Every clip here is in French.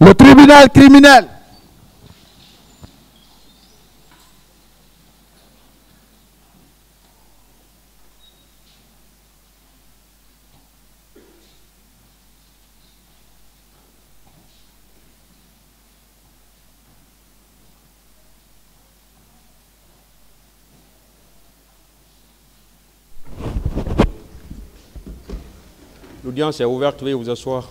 Le tribunal criminel. L'audience est ouverte, veuillez vous asseoir.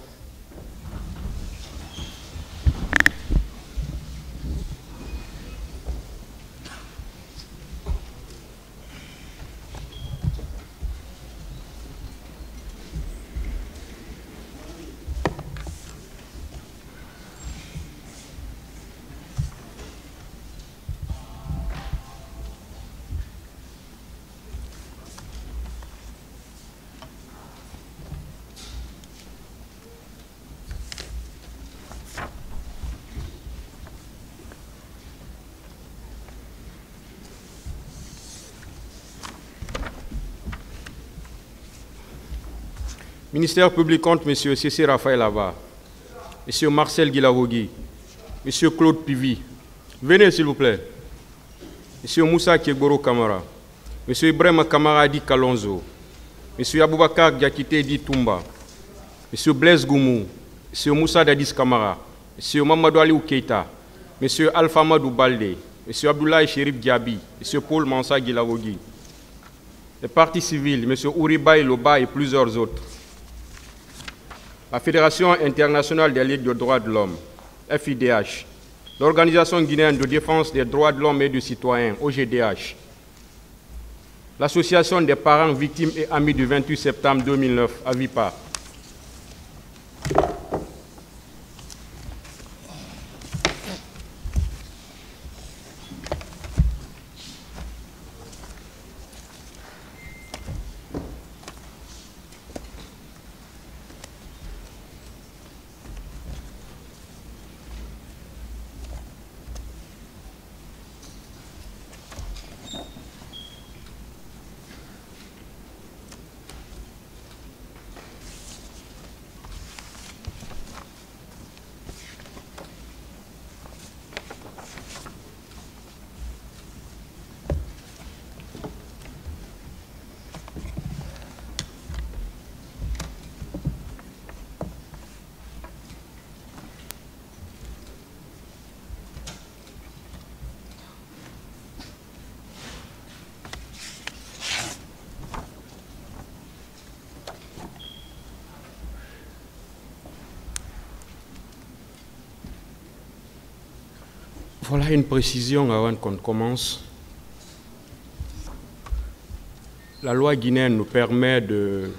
Ministère public contre M. Cissé Raphaël Aba, M. Marcel Guilavogui, M. Claude Pivi. Venez s'il vous plaît. M. Moussa Kieboro Kamara, M. Ibrahim Kamara Di Kalonzo, M. Aboubakar Diakité Di Toumba, M. Blaise Goumou, M. Moussa Dadis Kamara, M. Mamadou Aliou Keita, M. Alpha Madou Balde, M. Abdoulaye Chérif Diaby, M. Paul Mansa Guilavogui, les partis civils, M. Ouriba Loba et plusieurs autres. La Fédération internationale des ligues de droits de l'homme, FIDH, l'Organisation guinéenne de défense des droits de l'homme et du citoyen, OGDH, l'Association des parents victimes et amis du 28 septembre 2009, AVIPA, Voilà une précision avant qu'on commence. La loi guinéenne nous permet de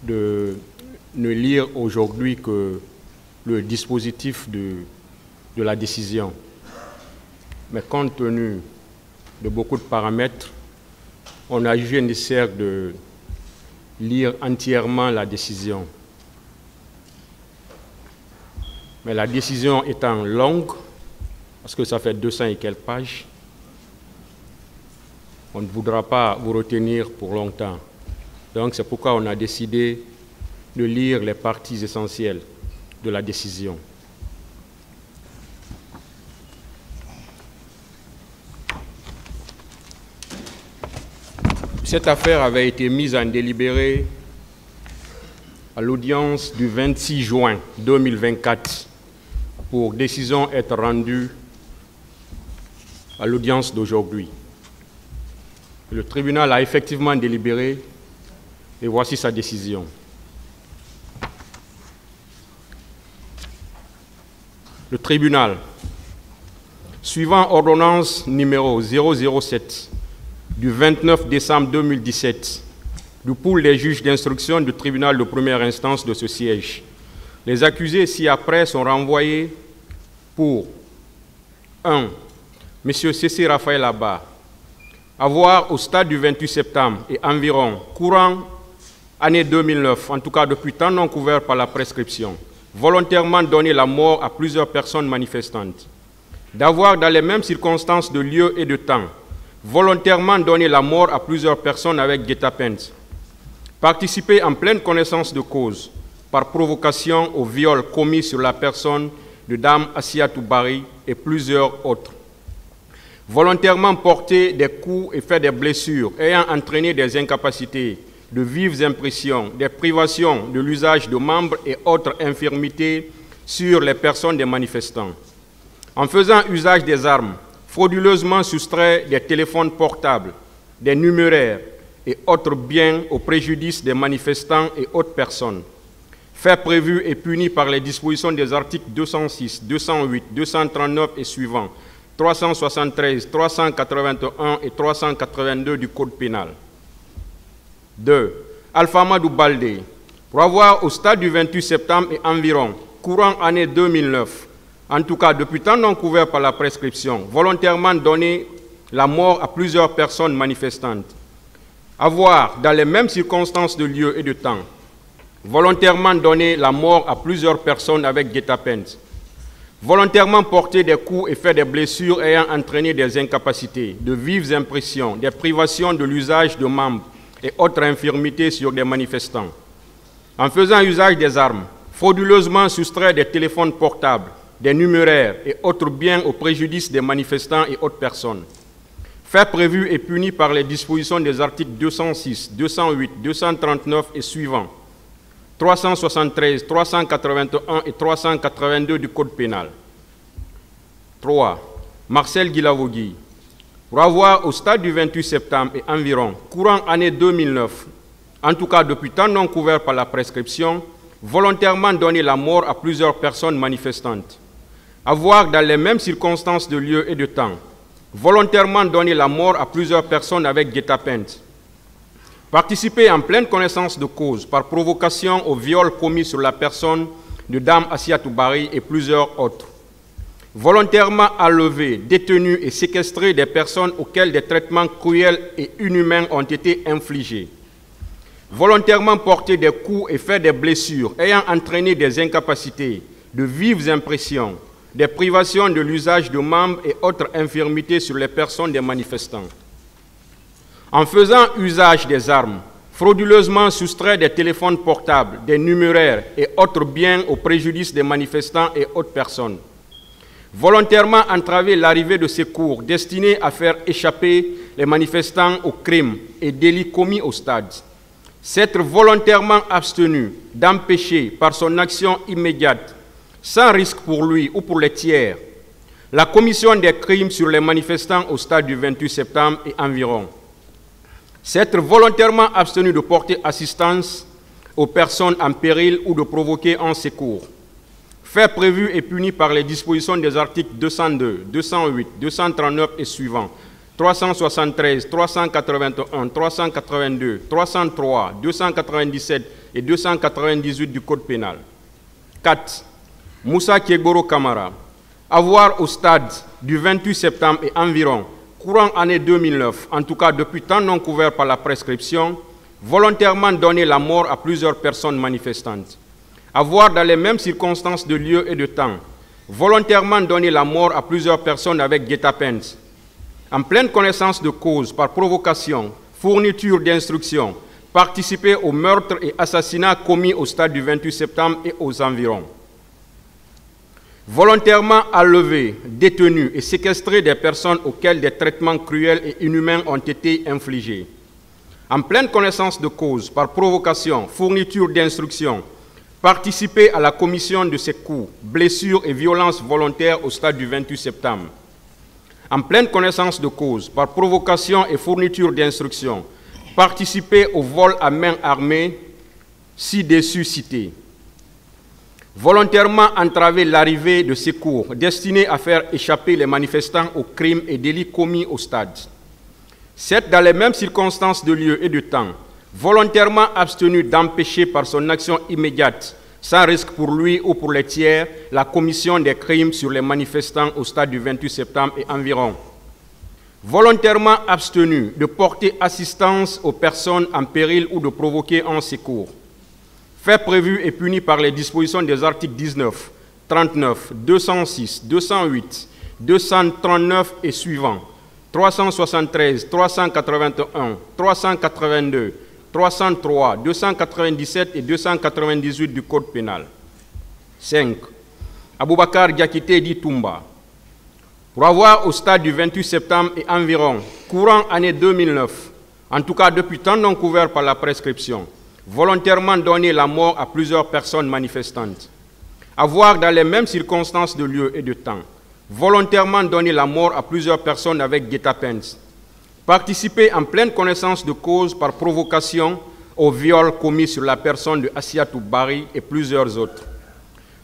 ne lire aujourd'hui que le dispositif de la décision. Mais compte tenu de beaucoup de paramètres, on a jugé nécessaire de lire entièrement la décision. Mais la décision étant longue, parce que ça fait 200 et quelques pages, on ne voudra pas vous retenir pour longtemps. Donc c'est pourquoi on a décidé de lire les parties essentielles de la décision. Cette affaire avait été mise en délibéré à l'audience du 26 juin 2024 pour décision être rendue à l'audience d'aujourd'hui. Le tribunal a effectivement délibéré et voici sa décision. Le tribunal, suivant ordonnance numéro 007 du 29 décembre 2017 du pool des juges d'instruction du tribunal de première instance de ce siège, les accusés ci-après sont renvoyés pour 1. M. Cissé Raphaël Aba, avoir au stade du 28 septembre et environ courant année 2009, en tout cas depuis temps non couvert par la prescription, volontairement donné la mort à plusieurs personnes manifestantes, d'avoir dans les mêmes circonstances de lieu et de temps, volontairement donné la mort à plusieurs personnes avec guet-apens, participer en pleine connaissance de cause par provocation au viol commis sur la personne de Dame Assiatou Bari et plusieurs autres. Volontairement porter des coups et fait des blessures ayant entraîné des incapacités, de vives impressions, des privations de l'usage de membres et autres infirmités sur les personnes des manifestants. En faisant usage des armes, frauduleusement soustrait des téléphones portables, des numéraires et autres biens au préjudice des manifestants et autres personnes. Fait prévu et puni par les dispositions des articles 206, 208, 239 et suivants, 373, 381 et 382 du Code pénal. 2. Alpha Amadou Baldé, pour avoir au stade du 28 septembre et environ, courant année 2009, en tout cas depuis temps non couvert par la prescription, volontairement donné la mort à plusieurs personnes manifestantes. Avoir, dans les mêmes circonstances de lieu et de temps, volontairement donné la mort à plusieurs personnes avec guet-apens. Volontairement porter des coups et faire des blessures ayant entraîné des incapacités, de vives impressions, des privations de l'usage de membres et autres infirmités sur des manifestants. En faisant usage des armes, frauduleusement soustrait des téléphones portables, des numéraires et autres biens au préjudice des manifestants et autres personnes. Fait prévu et puni par les dispositions des articles 206, 208, 239 et suivants, 373, 381 et 382 du Code pénal. 3. Marcel Guilavogui, pour avoir au stade du 28 septembre et environ, courant année 2009, en tout cas depuis temps non couvert par la prescription, volontairement donné la mort à plusieurs personnes manifestantes. Avoir, dans les mêmes circonstances de lieu et de temps, volontairement donné la mort à plusieurs personnes avec guet-apens. Participer en pleine connaissance de cause par provocation au viol commis sur la personne de Dame Assiatou Bari et plusieurs autres. Volontairement enlever, détenu et séquestrer des personnes auxquelles des traitements cruels et inhumains ont été infligés. Volontairement porter des coups et faire des blessures ayant entraîné des incapacités, de vives impressions, des privations de l'usage de membres et autres infirmités sur les personnes des manifestants. En faisant usage des armes, frauduleusement soustrait des téléphones portables, des numéraires et autres biens au préjudice des manifestants et autres personnes. Volontairement entraver l'arrivée de secours destinés à faire échapper les manifestants aux crimes et délits commis au stade. S'être volontairement abstenu d'empêcher par son action immédiate, sans risque pour lui ou pour les tiers, la commission des crimes sur les manifestants au stade du 28 septembre et environ. S'être volontairement abstenu de porter assistance aux personnes en péril ou de provoquer un secours. Fait prévu et puni par les dispositions des articles 202, 208, 239 et suivants, 373, 381, 382, 303, 297 et 298 du Code pénal. 4. Moussa Kiegboro Kamara, avoir au stade du 28 septembre et environ, courant année 2009, en tout cas depuis temps non couvert par la prescription, volontairement donné la mort à plusieurs personnes manifestantes. Avoir dans les mêmes circonstances de lieu et de temps, volontairement donné la mort à plusieurs personnes avec guet-apens. En pleine connaissance de cause, par provocation, fourniture d'instructions, participer au meurtre et assassinat commis au stade du 28 septembre et aux environs. Volontairement enlever, détenu et séquestrer des personnes auxquelles des traitements cruels et inhumains ont été infligés. En pleine connaissance de cause, par provocation, fourniture d'instructions, participer à la commission de ces coups, blessures et violences volontaires au stade du 28 septembre. En pleine connaissance de cause, par provocation et fourniture d'instructions, participer au vol à main armée, ci-dessus cité. Volontairement entraver l'arrivée de secours destinés à faire échapper les manifestants aux crimes et délits commis au stade. 7. Dans les mêmes circonstances de lieu et de temps, volontairement abstenu d'empêcher par son action immédiate, sans risque pour lui ou pour les tiers, la commission des crimes sur les manifestants au stade du 28 septembre et environ. Volontairement abstenu de porter assistance aux personnes en péril ou de provoquer un secours. Fait prévu et puni par les dispositions des articles 19, 39, 206, 208, 239 et suivants, 373, 381, 382, 303, 297 et 298 du Code pénal. 5. Aboubakar Diakité dit Toumba. Pour avoir, au stade du 28 septembre et environ, courant année 2009, en tout cas depuis temps non couvert par la prescription, volontairement donné la mort à plusieurs personnes manifestantes. Avoir, dans les mêmes circonstances de lieu et de temps, volontairement donné la mort à plusieurs personnes avec guet-apens. Participer en pleine connaissance de cause par provocation au viol commis sur la personne de Assiatou Bari et plusieurs autres.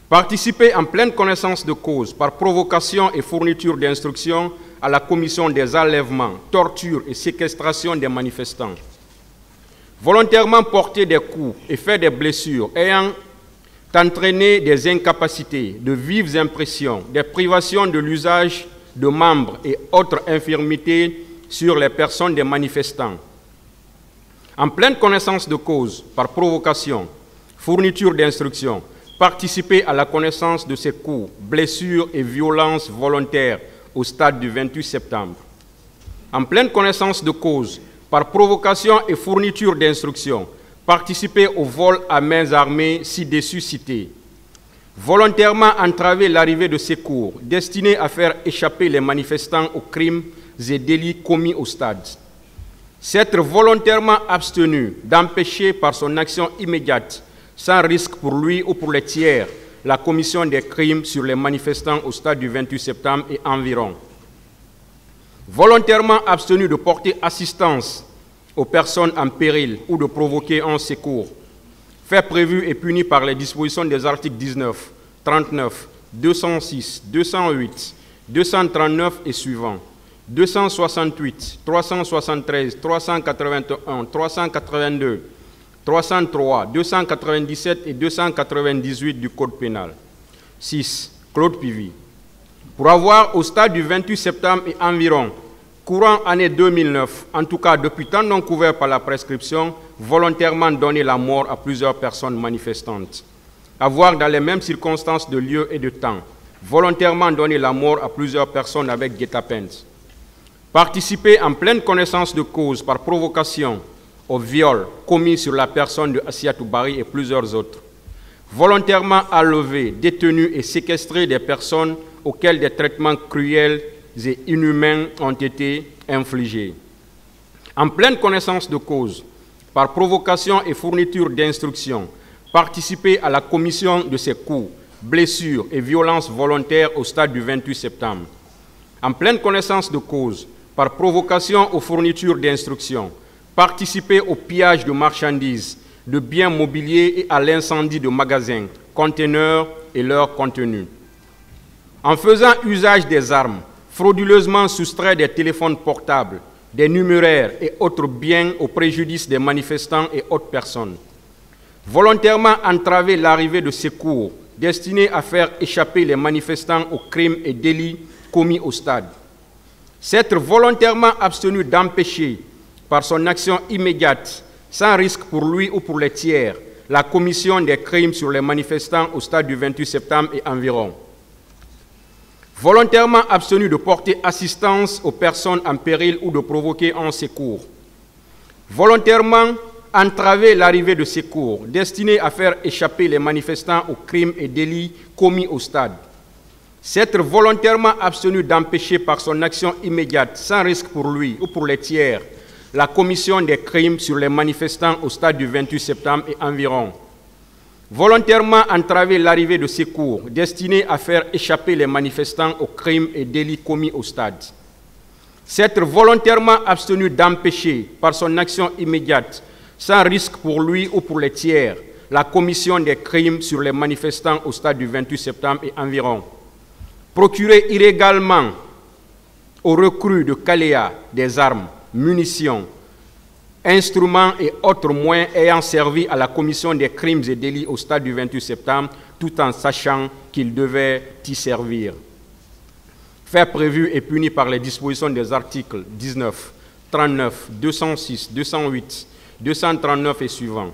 Participer en pleine connaissance de cause par provocation et fourniture d'instructions à la commission des enlèvements, tortures et séquestration des manifestants. Volontairement porter des coups et faire des blessures ayant entraîné des incapacités, de vives impressions, des privations de l'usage de membres et autres infirmités sur les personnes des manifestants. En pleine connaissance de cause, par provocation, fourniture d'instructions, participer à la connaissance de ces coups, blessures et violences volontaires au stade du 28 septembre. En pleine connaissance de cause, par provocation et fourniture d'instructions, participer au vol à main armées ci-dessus cités. Volontairement entraver l'arrivée de secours destinés à faire échapper les manifestants aux crimes et délits commis au stade. S'être volontairement abstenu d'empêcher par son action immédiate, sans risque pour lui ou pour les tiers, la commission des crimes sur les manifestants au stade du 28 septembre et environ. Volontairement abstenu de porter assistance aux personnes en péril ou de provoquer un secours. Fait prévu et puni par les dispositions des articles 19, 39, 206, 208, 239 et suivants, 268, 373, 381, 382, 303, 297 et 298 du Code pénal. 6. Claude Pivy. Pour avoir, au stade du 28 septembre et environ, courant année 2009, en tout cas depuis temps non couvert par la prescription, volontairement donné la mort à plusieurs personnes manifestantes. Avoir, dans les mêmes circonstances de lieu et de temps, volontairement donné la mort à plusieurs personnes avec guet-apens. Participer en pleine connaissance de cause par provocation au viol commis sur la personne de Assiatou Bari et plusieurs autres. Volontairement enlever, détenu et séquestrer des personnes auxquelles des traitements cruels et inhumains ont été infligés. En pleine connaissance de cause, par provocation et fourniture d'instructions, participer à la commission de ces coups, blessures et violences volontaires au stade du 28 septembre. En pleine connaissance de cause, par provocation aux fournitures d'instructions, participer au pillage de marchandises, de biens mobiliers et à l'incendie de magasins, conteneurs et leurs contenus. En faisant usage des armes, frauduleusement soustraire des téléphones portables, des numéraires et autres biens au préjudice des manifestants et autres personnes. Volontairement entraver l'arrivée de secours destinés à faire échapper les manifestants aux crimes et délits commis au stade. S'être volontairement abstenu d'empêcher, par son action immédiate, sans risque pour lui ou pour les tiers, la commission des crimes sur les manifestants au stade du 28 septembre et environ. Volontairement abstenu de porter assistance aux personnes en péril ou de provoquer un secours. Volontairement entraver l'arrivée de secours destinés à faire échapper les manifestants aux crimes et délits commis au stade. S'être volontairement abstenu d'empêcher par son action immédiate, sans risque pour lui ou pour les tiers, la commission des crimes sur les manifestants au stade du 28 septembre et environ. Volontairement entraver l'arrivée de secours destinés à faire échapper les manifestants aux crimes et délits commis au stade. S'être volontairement abstenu d'empêcher, par son action immédiate, sans risque pour lui ou pour les tiers, la commission des crimes sur les manifestants au stade du 28 septembre et environ. Procurer illégalement aux recrues de Caléa des armes, munitions, instruments et autres moyens ayant servi à la commission des crimes et délits au stade du 28 septembre, tout en sachant qu'ils devaient y servir. Fait prévu et puni par les dispositions des articles 19, 39, 206, 208, 239 et suivants,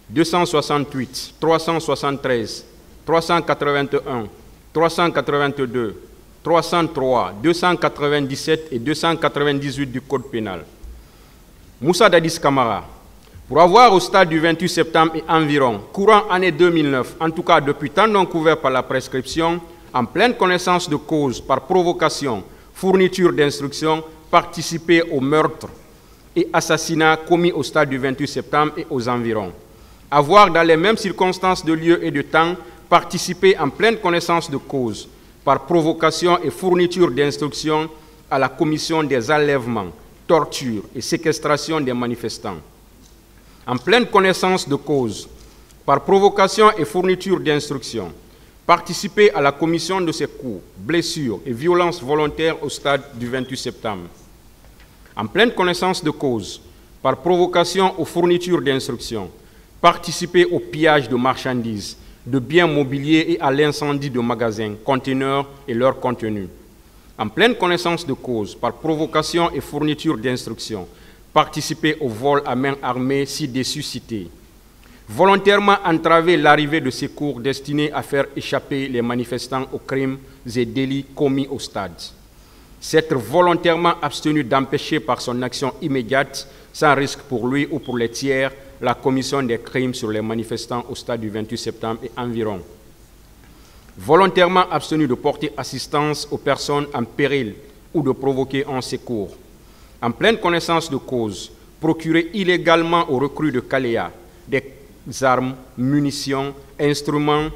268, 373, 381, 382, 303, 297 et 298 du Code pénal. Moussa Dadis Camara, Pour avoir au stade du 28 septembre et environ, courant année 2009, en tout cas depuis temps non couvert par la prescription, en pleine connaissance de cause, par provocation, fourniture d'instructions, participer au meurtre et assassinat commis au stade du 28 septembre et aux environs. Avoir dans les mêmes circonstances de lieu et de temps, participer en pleine connaissance de cause, par provocation et fourniture d'instructions à la commission des enlèvements, tortures et séquestration des manifestants. En pleine connaissance de cause, par provocation et fourniture d'instructions, participer à la commission de ces coups, blessures et violences volontaires au stade du 28 septembre. En pleine connaissance de cause, par provocation ou fourniture d'instructions, participer au pillage de marchandises, de biens mobiliers et à l'incendie de magasins, conteneurs et leurs contenus. En pleine connaissance de cause, par provocation et fourniture d'instructions, participer au vol à main armée ci-dessus cité. Volontairement entraver l'arrivée de secours destinés à faire échapper les manifestants aux crimes et délits commis au stade. S'être volontairement abstenu d'empêcher par son action immédiate, sans risque pour lui ou pour les tiers, la commission des crimes sur les manifestants au stade du 28 septembre et environ. Volontairement abstenu de porter assistance aux personnes en péril ou de provoquer un secours. En pleine connaissance de cause, procurer illégalement aux recrues de Caléa des armes, munitions, instruments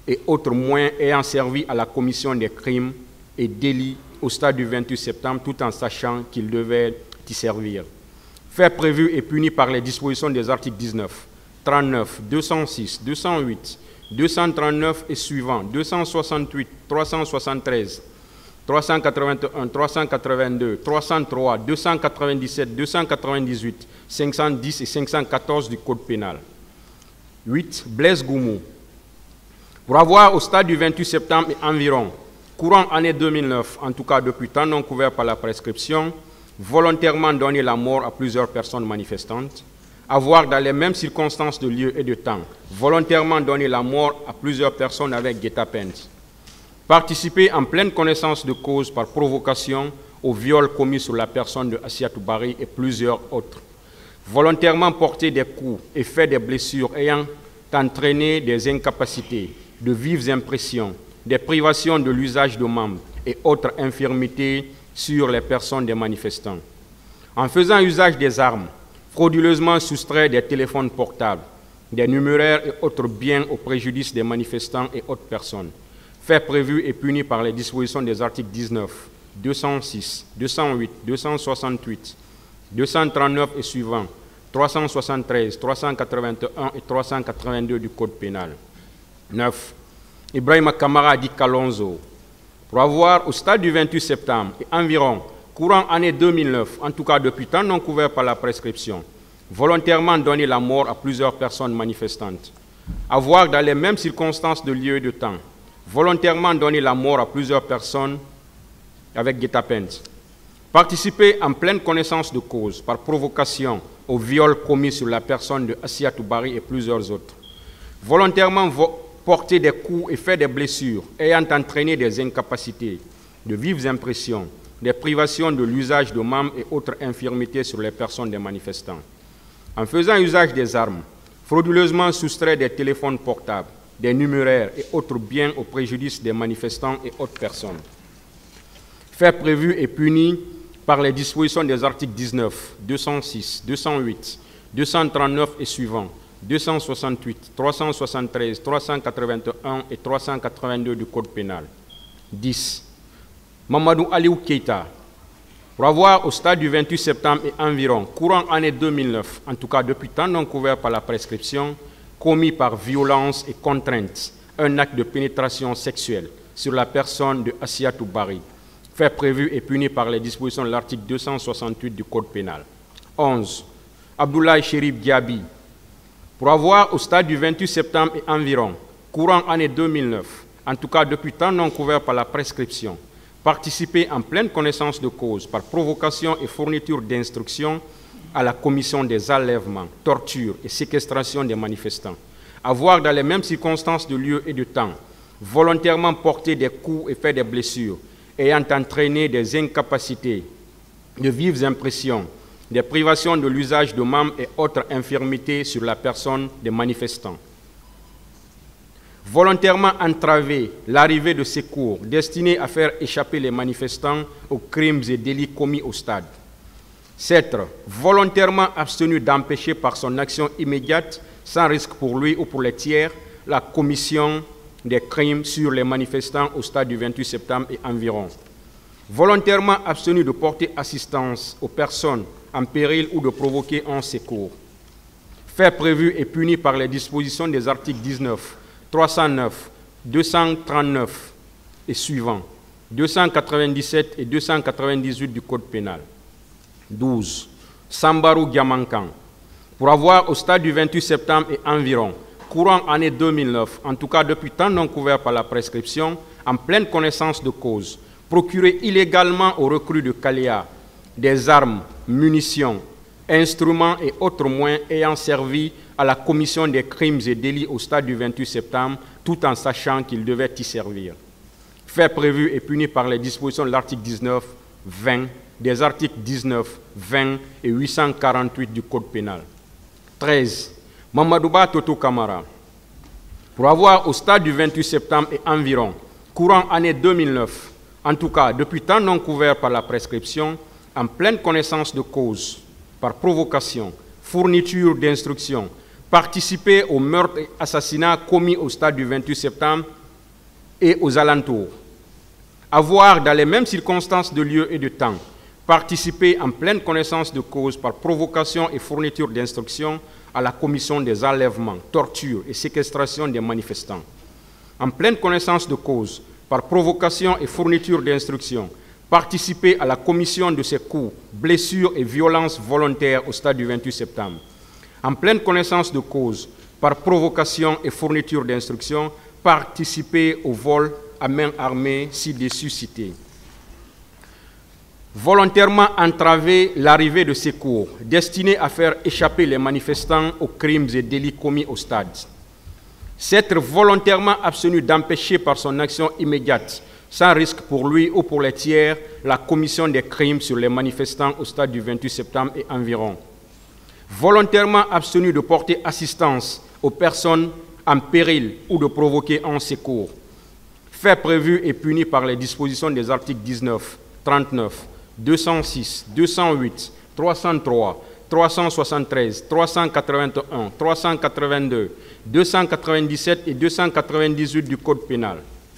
et autres moyens ayant servi à la commission des crimes et délits au stade du 28 septembre, tout en sachant qu'ils devaient y servir. Fait prévu et puni par les dispositions des articles 19, 39, 206, 208, 239 et suivants, 268, 373, 381, 382, 303, 297, 298, 510 et 514 du Code pénal. 8. Blaise Goumou. Pour avoir au stade du 28 septembre et environ, courant année 2009, en tout cas depuis temps non couvert par la prescription, volontairement donné la mort à plusieurs personnes manifestantes, avoir dans les mêmes circonstances de lieu et de temps, volontairement donné la mort à plusieurs personnes avec guet-apens, participer en pleine connaissance de cause par provocation au viol commis sur la personne de Assiatou Bari et plusieurs autres, volontairement porter des coups et fait des blessures ayant entraîné des incapacités, de vives impressions, des privations de l'usage de membres et autres infirmités sur les personnes des manifestants. En faisant usage des armes, frauduleusement soustrait des téléphones portables, des numéraires et autres biens au préjudice des manifestants et autres personnes. Fait prévu et puni par les dispositions des articles 19, 206, 208, 268, 239 et suivants, 373, 381 et 382 du Code pénal. 9. Ibrahima Kamara dit Kalonzo. Pour avoir au stade du 28 septembre et environ, courant année 2009, en tout cas depuis temps non couvert par la prescription, volontairement donné la mort à plusieurs personnes manifestantes. Avoir dans les mêmes circonstances de lieu et de temps, volontairement donné la mort à plusieurs personnes avec guet-apens. Participer en pleine connaissance de cause, par provocation, au viol commis sur la personne de Assiatou Bari et plusieurs autres. Volontairement porter des coups et faire des blessures ayant entraîné des incapacités, de vives impressions, des privations de l'usage de membres et autres infirmités sur les personnes des manifestants. En faisant usage des armes, frauduleusement soustrait des téléphones portables, des numéraires et autres biens au préjudice des manifestants et autres personnes. Fait prévu et puni par les dispositions des articles 19, 206, 208, 239 et suivants, 268, 373, 381 et 382 du Code pénal. 10. Mamadou Aliou Keita. Pour avoir au stade du 28 septembre et environ, courant année 2009, en tout cas depuis temps non couvert par la prescription, commis par violence et contrainte, un acte de pénétration sexuelle sur la personne de Assiatou Bari, fait prévu et puni par les dispositions de l'article 268 du Code pénal. 11. Abdoulaye Chérif Diaby. Pour avoir au stade du 28 septembre et environ, courant année 2009, en tout cas depuis temps non couvert par la prescription, participer en pleine connaissance de cause par provocation et fourniture d'instructions à la commission des enlèvements, tortures et séquestration des manifestants. Avoir dans les mêmes circonstances de lieu et de temps, volontairement porter des coups et faire des blessures, ayant entraîné des incapacités, de vives impressions, des privations de l'usage de membres et autres infirmités sur la personne des manifestants. Volontairement entraver l'arrivée de secours destinés à faire échapper les manifestants aux crimes et délits commis au stade. S'être volontairement abstenu d'empêcher par son action immédiate, sans risque pour lui ou pour les tiers, la commission des crimes sur les manifestants au stade du 28 septembre et environ. Volontairement abstenu de porter assistance aux personnes en péril ou de provoquer un secours. Fait prévu et puni par les dispositions des articles 19, 309, 239 et suivants, 297 et 298 du Code pénal. 12. Sambarou Giamankan, pour avoir au stade du 28 septembre et environ, courant année 2009, en tout cas depuis temps non couvert par la prescription, en pleine connaissance de cause, procuré illégalement aux recrues de Kalia des armes, munitions, instruments et autres moyens ayant servi à la commission des crimes et délits au stade du 28 septembre, tout en sachant qu'il devait y servir. Fait prévu et puni par les dispositions de l'article 19, 20, des articles 19, 20 et 848 du Code pénal. 13. Mamadouba Toto Kamara, pour avoir au stade du 28 septembre et environ, courant année 2009, en tout cas depuis temps non couvert par la prescription, en pleine connaissance de cause, par provocation, fourniture d'instructions, participer au meurtre et assassinat commis au stade du 28 septembre et aux alentours, avoir dans les mêmes circonstances de lieu et de temps, participer en pleine connaissance de cause par provocation et fourniture d'instructions à la commission des enlèvements, tortures et séquestration des manifestants. En pleine connaissance de cause, par provocation et fourniture d'instructions, participer à la commission de ces coups, blessures et violences volontaires au stade du 28 septembre. En pleine connaissance de cause, par provocation et fourniture d'instructions, participer au vol à main armée ci-dessus cité. Volontairement entraver l'arrivée de secours destinés à faire échapper les manifestants aux crimes et délits commis au stade. S'être volontairement abstenu d'empêcher par son action immédiate, sans risque pour lui ou pour les tiers, la commission des crimes sur les manifestants au stade du 28 septembre et environ. Volontairement abstenu de porter assistance aux personnes en péril ou de provoquer un secours. Fait prévu et puni par les dispositions des articles 19, 39, 206, 208, 303, 373, 381, 382, 297 et 298 du Code pénal.